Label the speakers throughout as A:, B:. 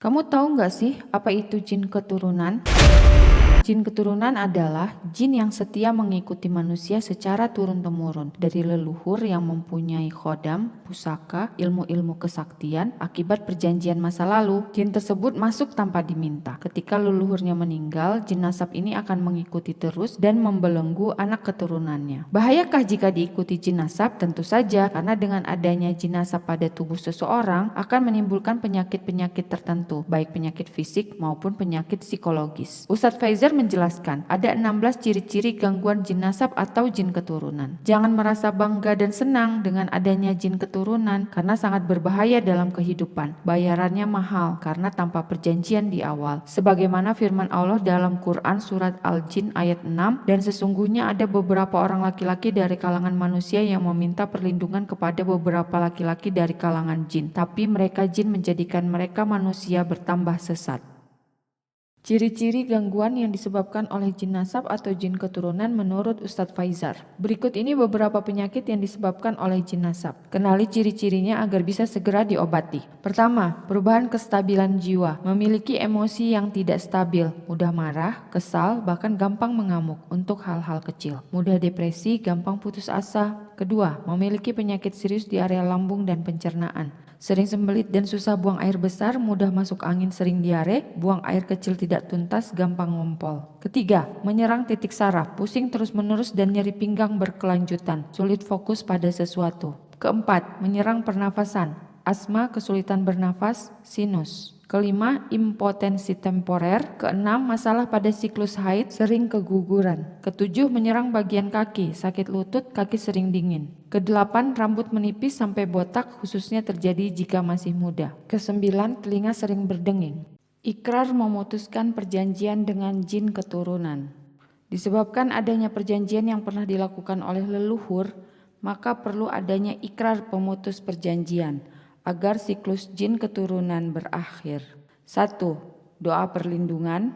A: Kamu tahu nggak sih apa itu jin keturunan? Jin keturunan adalah jin yang setia mengikuti manusia secara turun-temurun dari leluhur yang mempunyai khodam, pusaka, ilmu-ilmu kesaktian akibat perjanjian masa lalu. Jin tersebut masuk tanpa diminta. Ketika leluhurnya meninggal, jin nasab ini akan mengikuti terus dan membelenggu anak keturunannya. Bahayakah jika diikuti jin nasab? Tentu saja, karena dengan adanya jin nasab pada tubuh seseorang akan menimbulkan penyakit-penyakit tertentu, baik penyakit fisik maupun penyakit psikologis. Ustadz Faizar menjelaskan, ada 16 ciri-ciri gangguan jin nasab atau jin keturunan. Jangan merasa bangga dan senang dengan adanya jin keturunan karena sangat berbahaya dalam kehidupan. Bayarannya mahal karena tanpa perjanjian di awal. Sebagaimana firman Allah dalam Quran surat Al-Jin ayat 6, dan sesungguhnya ada beberapa orang laki-laki dari kalangan manusia yang meminta perlindungan kepada beberapa laki-laki dari kalangan jin, tapi mereka jin menjadikan mereka manusia bertambah sesat. Ciri-ciri gangguan yang disebabkan oleh jin nasab atau jin keturunan menurut Ustadz Faizar. Berikut ini beberapa penyakit yang disebabkan oleh jin nasab. Kenali ciri-cirinya agar bisa segera diobati. Pertama, perubahan kestabilan jiwa. Memiliki emosi yang tidak stabil, mudah marah, kesal, bahkan gampang mengamuk untuk hal-hal kecil. Mudah depresi, gampang putus asa. Kedua, memiliki penyakit serius di area lambung dan pencernaan. Sering sembelit dan susah buang air besar, mudah masuk angin, sering diare, buang air kecil tidak tuntas, gampang ngompol. Ketiga, menyerang titik saraf, pusing terus-menerus dan nyeri pinggang berkelanjutan, sulit fokus pada sesuatu. Keempat, menyerang pernafasan, asma, kesulitan bernafas, sinus. Kelima, impotensi temporer. Keenam, masalah pada siklus haid, sering keguguran. Ketujuh, menyerang bagian kaki, sakit lutut, kaki sering dingin. Kedelapan, rambut menipis sampai botak, khususnya terjadi jika masih muda. Kesembilan, telinga sering berdenging. Ikrar memutuskan perjanjian dengan jin keturunan. Disebabkan adanya perjanjian yang pernah dilakukan oleh leluhur, maka perlu adanya ikrar pemutus perjanjian agar siklus jin keturunan berakhir. 1. Doa perlindungan.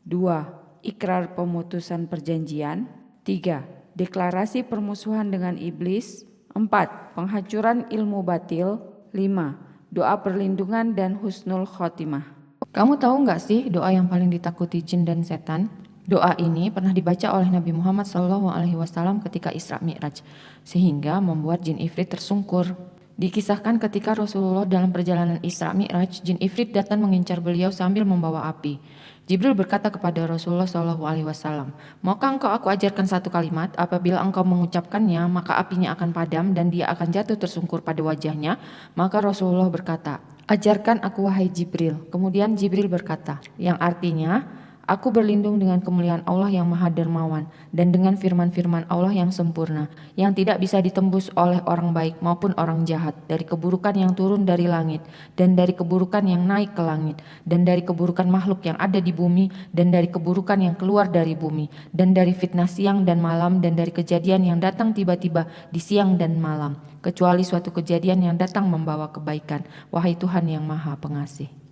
A: 2. Ikrar pemutusan perjanjian. 3. Deklarasi permusuhan dengan iblis. 4. Penghancuran ilmu batil. 5. Doa perlindungan dan husnul khotimah. Kamu tahu nggak sih doa yang paling ditakuti jin dan setan? Doa ini pernah dibaca oleh Nabi Muhammad SAW ketika Isra Mi'raj, sehingga membuat jin ifrit tersungkur. Dikisahkan ketika Rasulullah dalam perjalanan Isra Mi'raj, jin ifrit datang mengincar beliau sambil membawa api. Jibril berkata kepada Rasulullah SAW, "Maukah engkau aku ajarkan satu kalimat? Apabila engkau mengucapkannya, maka apinya akan padam dan dia akan jatuh tersungkur pada wajahnya." Maka Rasulullah berkata, "Ajarkan aku wahai Jibril." Kemudian Jibril berkata, yang artinya, "Aku berlindung dengan kemuliaan Allah yang maha dermawan dan dengan firman-firman Allah yang sempurna, yang tidak bisa ditembus oleh orang baik maupun orang jahat, dari keburukan yang turun dari langit dan dari keburukan yang naik ke langit dan dari keburukan makhluk yang ada di bumi dan dari keburukan yang keluar dari bumi dan dari fitnah siang dan malam dan dari kejadian yang datang tiba-tiba di siang dan malam, kecuali suatu kejadian yang datang membawa kebaikan, wahai Tuhan yang maha pengasih."